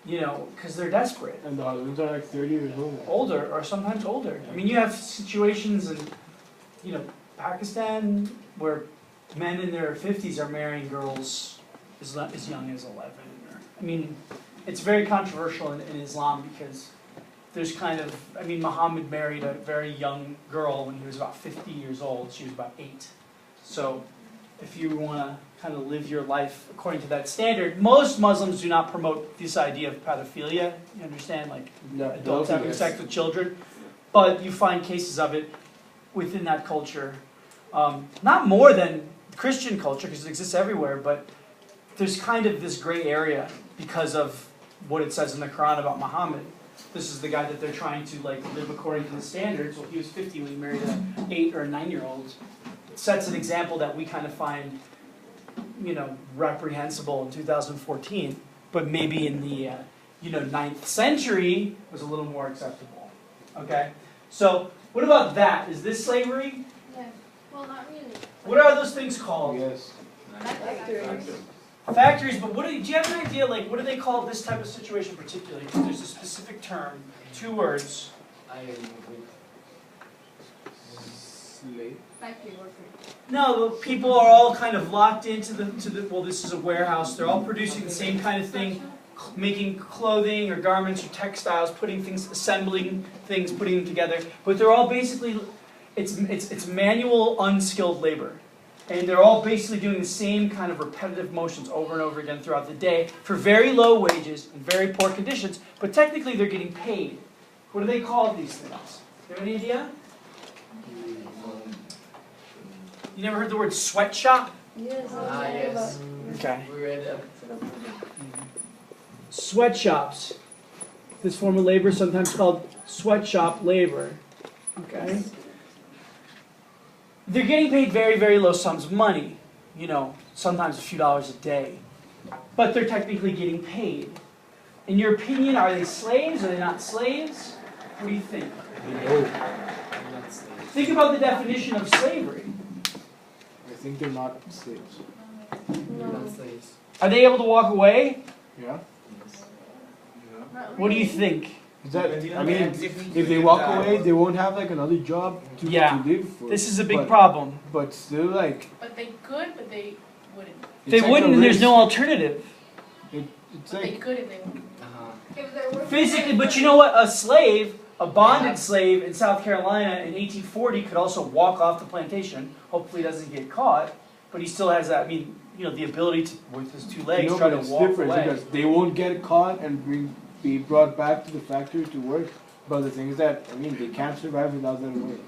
because they're desperate. And the husbands are like 30 years old. Older, or sometimes older. I mean, you have situations in, Pakistan where men in their 50s are marrying girls as young as 11. I mean, it's very controversial in Islam because there's Muhammad married a very young girl when he was about 50 years old. She was about 8. So if you want to kind of live your life according to that standard, most Muslims do not promote this idea of pedophilia. You understand? Like adults having sex with children. But you find cases of it within that culture. Not more than Christian culture, because it exists everywhere, but there's kind of this gray area because of what it says in the Quran about Muhammad. This is the guy that they're trying to live according to the standards. Well, he was 50 when he married an 8 or a 9-year-old. It sets an example that we kind of find, reprehensible in 2014, but maybe in the 9th century was a little more acceptable. Okay, so what about that? Is this slavery? Yeah. Well, not really. What are those things called? Yes. Factories, but do you have an idea, what do they call this type of situation particularly? Because there's a specific term, 2 words. Slave. Factory worker. No, people are all kind of locked into well, this is a warehouse. They're all producing the same kind of thing, making clothing or garments or textiles, assembling things, putting them together. But they're all basically, it's manual, unskilled labor. And they're all basically doing the same kind of repetitive motions over and over again throughout the day for very low wages and very poor conditions, but technically they're getting paid. What do they call these things? Do you have any idea? You never heard the word sweatshop? Yes. Yes. Okay. We read that. Sweatshops. This form of labor is sometimes called sweatshop labor. Okay? They're getting paid very, very low sums of money. Sometimes a few dollars a day. But they're technically getting paid. In your opinion, are they slaves? Are they not slaves? What do you think? Think about the definition of slavery. I think they're not slaves. Not slaves. Are they able to walk away? Yeah. What do you think? Is that, if they walk away, they won't have another job to live for. This is a big problem. But still, But they could, but they wouldn't. They wouldn't, and there's no alternative. It's They could if they wanted. Physically, but you know what? A slave, a bonded slave in South Carolina in 1840 could also walk off the plantation. Hopefully he doesn't get caught, but he still has that, the ability to, with his 2 legs, try to walk away. Because they won't get caught and be brought back to the factory to work. But the thing is that, they can't survive without that work.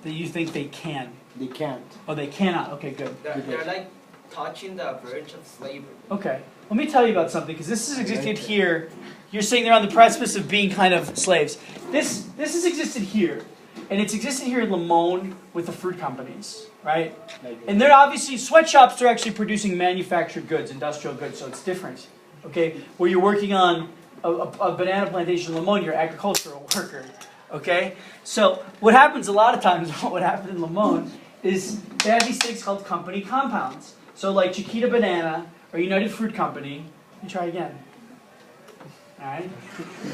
That you think they can? They can't. Oh, they cannot. Okay, good. They're like touching the verge of slavery. Okay. Let me tell you about something, because this has existed here. You're saying they're on the precipice of being kind of slaves. This has existed here. And it's existed here in Limon with the fruit companies, right? And they're obviously, sweatshops are actually producing manufactured goods, industrial goods, so it's different. Okay? Where you're working on a banana plantation in Limon, you're an agricultural worker. Okay? So what happens a lot of times, what happened in Limon, is they have these things called company compounds. So like Chiquita Banana or United Fruit Company, you try again. Alright?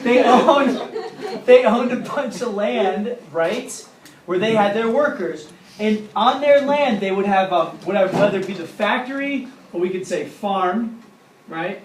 They owned a bunch of land, right? Where they had their workers. And on their land they would have, whether it be the factory, or we could say farm, right?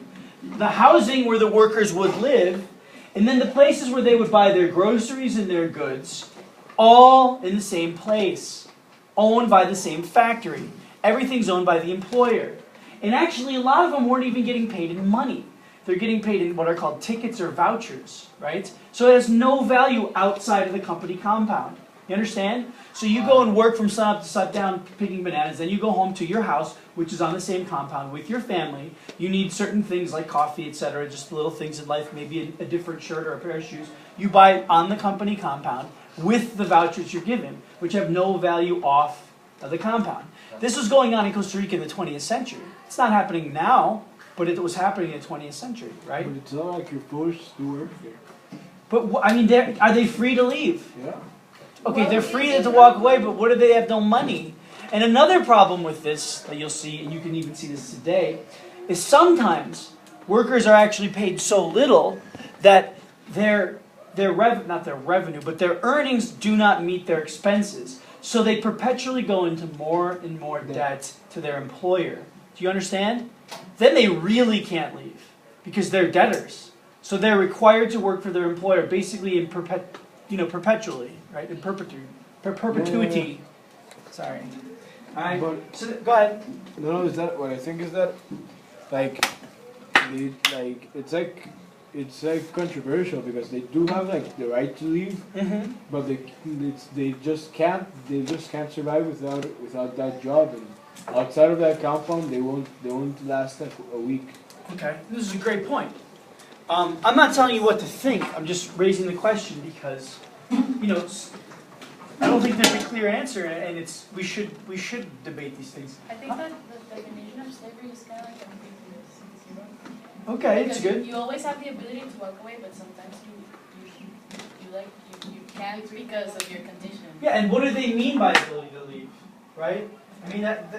The housing where the workers would live, and then the places where they would buy their groceries and their goods, all in the same place, owned by the same factory. Everything's owned by the employer. And actually, a lot of them weren't even getting paid in money. They're getting paid in what are called tickets or vouchers, right? So it has no value outside of the company compound. You understand? So you go and work from sun up to sundown picking bananas, then you go home to your house, which is on the same compound with your family. You need certain things like coffee, etc., just little things in life, maybe a different shirt or a pair of shoes. You buy it on the company compound with the vouchers you're given, which have no value off of the compound. This was going on in Costa Rica in the 20th century. It's not happening now, but it was happening in the 20th century, right? But it's not like you're forced to work there. But, are they free to leave? Yeah. Okay, they're free to walk away, but what if they have no money? And another problem with this, that you'll see, and you can even see this today, is sometimes workers are actually paid so little that not their revenue, but their earnings do not meet their expenses. So they perpetually go into more and more debt to their employer. Do you understand? Then they really can't leave because they're debtors. So they're required to work for their employer basically in perpetually, right? In perpetuity. Sorry. All right. But So go ahead. no, is that what I think is that, like, it's like controversial because they do have like the right to leave, Mm-hmm. but they just can't survive without that job, and outside of that compound they won't last like a week. Okay, this is a great point. I'm not telling you what to think. I'm just raising the question because, I don't think there's a clear answer, and we should debate these things. I think that the definition of slavery is kind of like ambiguous. Okay, it's Because good. you always have the ability to walk away, but sometimes you can't because of your condition. Yeah, and what do they mean by ability to leave, right? I mean, that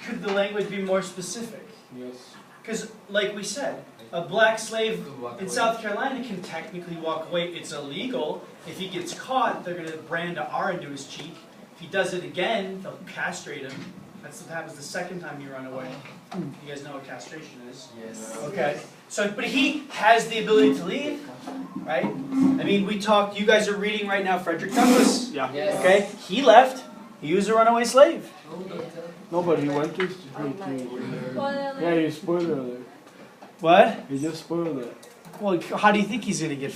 could the language be more specific? Yes. Because, like we said, a black slave in South Carolina can technically walk away. It's illegal. If he gets caught, they're going to brand an R into his cheek. If he does it again, they'll castrate him. That's what happens the second time you run away. You guys know what castration is? Yes. Okay. So, but he has the ability to leave, right? I mean, you guys are reading right now Frederick Douglass. Yeah. Yes. Okay? He left. He was a runaway slave. No, but he went to yeah, you spoiled it. What? You just spoiled it. Well, how do you think he's going to get...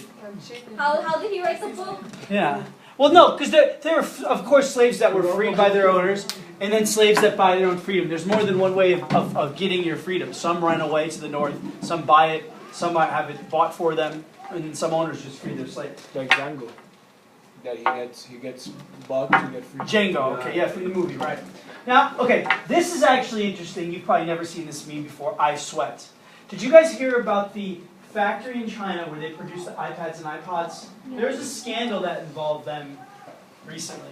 How did he write the book? Yeah. Well, no, because there are, of course, slaves that were freed by their owners, and then slaves that buy their own freedom. There's more than one way of getting your freedom. Some run away to the north, some buy it, some might have it bought for them, and some owners just free their slaves. Like Django. That he gets bought to get free. Django, okay, yeah, from the movie, right. Now, okay, this is actually interesting. You've probably never seen this meme before, I Sweat. Did you guys hear about the factory in China where they produce the iPads and iPods? There was a scandal that involved them recently,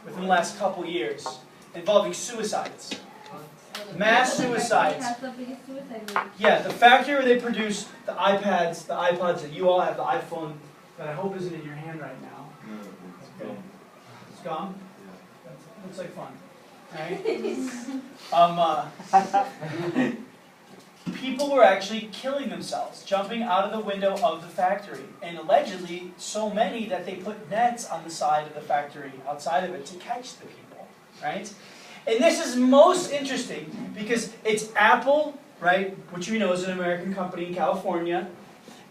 within the last couple years, involving suicides. Mass suicides. That's the biggest suicide rate. Yeah, the factory where they produce the iPads, the iPods, and you all have the iPhone that I hope isn't in your hand right now. Okay. It's gone? That looks like fun. Alright? People were actually killing themselves, jumping out of the window of the factory. And allegedly, so many that they put nets on the side of the factory, outside of it, to catch the people. Right? And this is most interesting because it's Apple, right, which we know is an American company in California.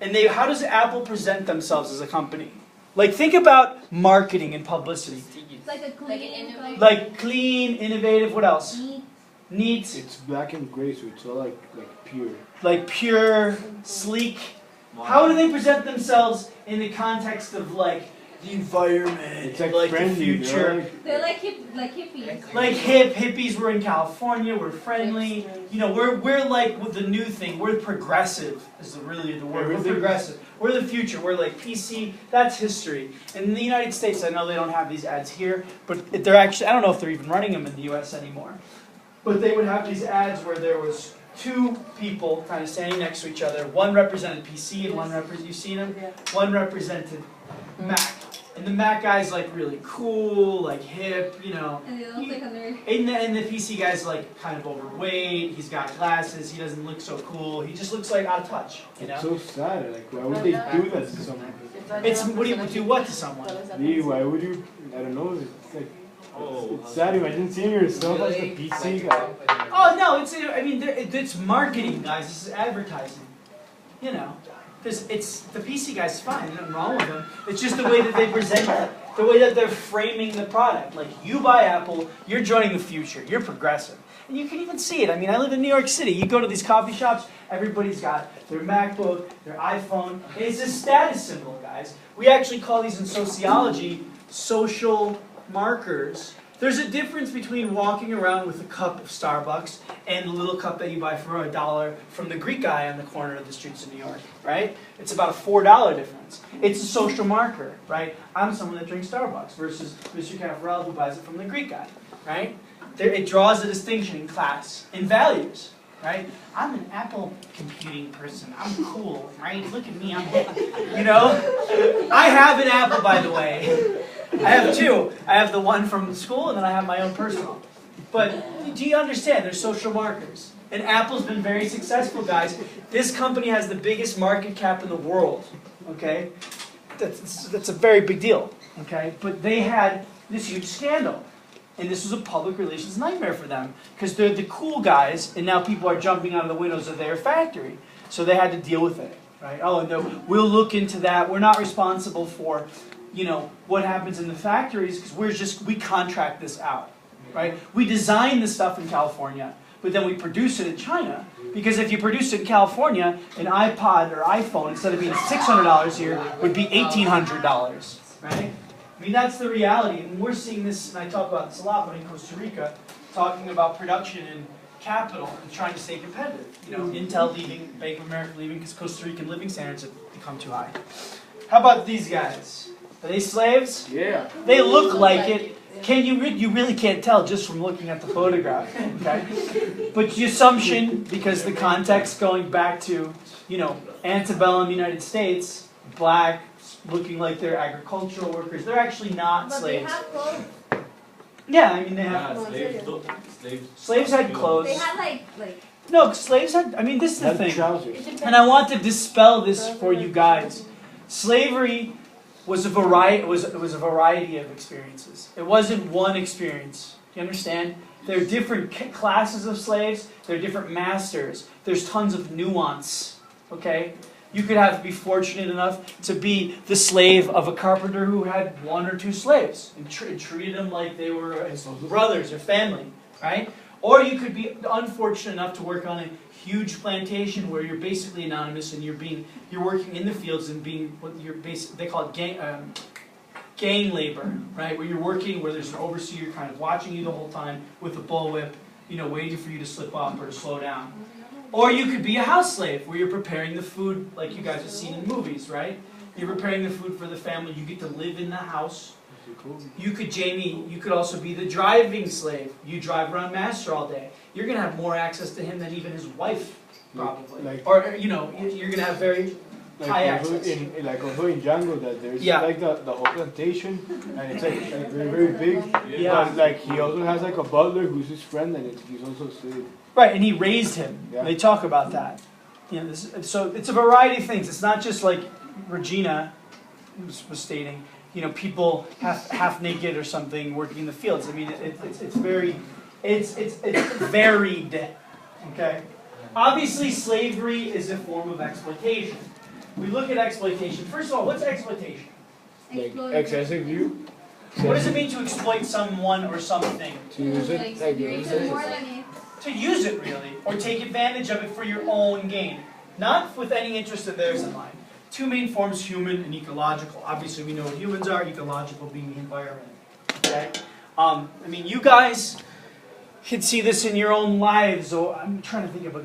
And how does Apple present themselves as a company? Like, think about marketing and publicity. It's like a clean, Like clean, innovative, what else? Neat. It's black and gray, so it's all like pure. Like pure, sleek. How do they present themselves in the context of like the environment, It's like the friendly, future? They're like hippies. Like hippies were in California, we're friendly. You know, we're like with the new thing, we're progressive is really the word. We're progressive. We're the future. We're like PC, that's history. And in the United States, I know they don't have these ads here, but they're actually, I don't know if they're even running them in the US anymore. But they would have these ads where there was two people kind of standing next to each other. One represented PC and one represented, you've seen them? One represented Mac. And the Mac guy's like really cool, like hip, you know. And they look like a nerd. And the PC guy's like kind of overweight, he's got glasses, he doesn't look so cool, he just looks like out of touch, you know? It's so sad. Like, why would they do that to someone? It's, what do you do what to someone? Lee, why would you? I don't know. It's like it's sad. Imagine seeing yourself as the PC guy. Oh no, it's marketing, guys. This is advertising. You know, it's the PC guy's fine. There's nothing wrong with them. It's just the way that they present it, the way that they're framing the product. Like you buy Apple, you're joining the future. You're progressive, and you can even see it. I mean, I live in New York City. You go to these coffee shops, everybody's got their MacBook, their iPhone. And it's a status symbol, guys. We actually call these in sociology social markers. There's a difference between walking around with a cup of Starbucks and the little cup that you buy for $1 from the Greek guy on the corner of the streets of New York, right? It's about a $4 difference. It's a social marker, right? I'm someone that drinks Starbucks versus Mr. Caffarel who buys it from the Greek guy, right? It draws a distinction in class, in values, right? I'm an Apple computing person. I'm cool, right? Look at me, I'm hip. You know? I have an Apple, by the way. I have two. I have the one from school, and then I have my own personal. But do you understand? There's social markers. And Apple's been very successful, guys. This company has the biggest market cap in the world, okay? That's a very big deal, okay? But they had this huge scandal. And this was a public relations nightmare for them. Because they're the cool guys, and now people are jumping out of the windows of their factory. So they had to deal with it, right? Oh, no, we'll look into that. We're not responsible for, you know, what happens in the factories, because we contract this out, right? We design the stuff in California, but then we produce it in China. Because if you produce it in California, an iPod or iPhone, instead of being $600 here, would be $1,800, right? I mean, that's the reality. And we're seeing this, and I talk about this a lot, but in Costa Rica, talking about production and capital and trying to stay competitive. You know, Intel leaving, Bank of America leaving, because Costa Rican living standards have become too high. How about these guys? Are they slaves? Yeah. They look like it. You really can't tell just from looking at the photograph, okay? But the assumption, because the context going back to, you know, antebellum United States, black, looking like they're agricultural workers, they're actually not But slaves. they have clothes. Yeah, I mean they have. Slaves had clothes. They had like No, slaves had. I mean, this is the Had thing. trousers. And I want to dispel this for you guys. Slavery was a variety. It was a variety of experiences. It wasn't one experience. Do you understand? There are different classes of slaves. There are different masters. There's tons of nuance. Okay, you could be fortunate enough to be the slave of a carpenter who had one or two slaves and treated them like they were his brothers or family, right? Or you could be unfortunate enough to work on a huge plantation where you're basically anonymous and you're working in the fields and they call it gang labor, right? Where you're working, where there's an overseer kind of watching you the whole time with a bullwhip, you know, waiting for you to slip up or to slow down. Or you could be a house slave where you're preparing the food like you guys have seen in movies, right? You're preparing the food for the family. You get to live in the house. You could also be the driving slave. You drive around master all day. You're going to have more access to him than even his wife, probably. Or, you know, you're going to have very high access. Also in Django, that there's like the whole plantation, and it's like very, very big. Yeah. But like he also has like a butler who's his friend, and he's also a slave. Right, and he raised him. Yeah. They talk about that. You know, so it's a variety of things. It's not just like Regina was stating, you know, people half naked or something working in the fields. I mean, it's varied. Okay, obviously slavery is a form of exploitation. We look at exploitation. First of all, what's exploitation? Like excessive use. What does it mean to exploit someone or something? To use it, like use it more than it. To use it, really, or take advantage of it for your own gain, not with any interest of theirs in mind. Two main forms, human and ecological. Obviously, we know what humans are, ecological being the environment. Okay? I mean, you guys can see this in your own lives, or I'm trying to think of a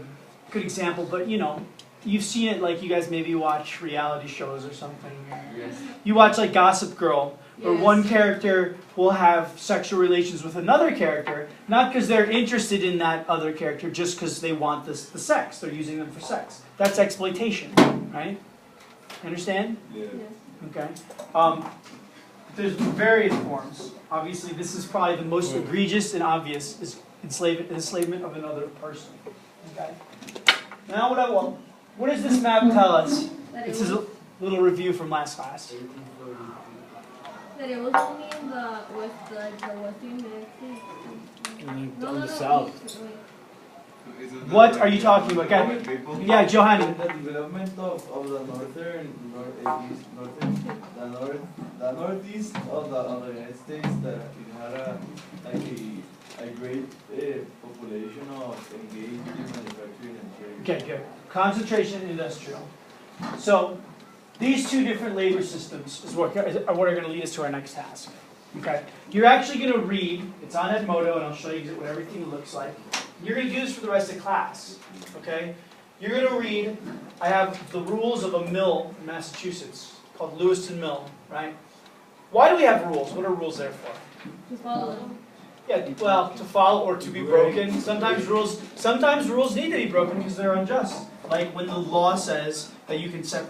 good example, but you know, you've seen it, like you guys maybe watch reality shows or something. Yes. You watch like Gossip Girl, where Yes. one character will have sexual relations with another character, not because they're interested in that other character, just because they want the sex. They're using them for sex. That's exploitation, right? Understand? Yeah. Okay. There's various forms. Obviously, this is probably the most egregious and obvious is enslavement of another person. Okay. Now, what does this map tell us? This is a little review from last class. That it was only in the western United On the south. What are you talking about? Yeah, Johanny. The development of the northeast of the United States, that it had a great population of engaged in manufacturing and trade. Okay, good. Concentration and industrial. So, these two different labor systems is what are going to lead us to our next task. Okay, you're actually going to read. It's on Edmodo, and I'll show you what everything looks like. You're going to do this for the rest of class. Okay, you're going to read. I have the rules of a mill in Massachusetts called Lewiston Mill. Right? Why do we have rules? What are rules there for? To follow them. Yeah, well, to follow or to be broken. Sometimes rules need to be broken because they're unjust. Like when the law says that you can separate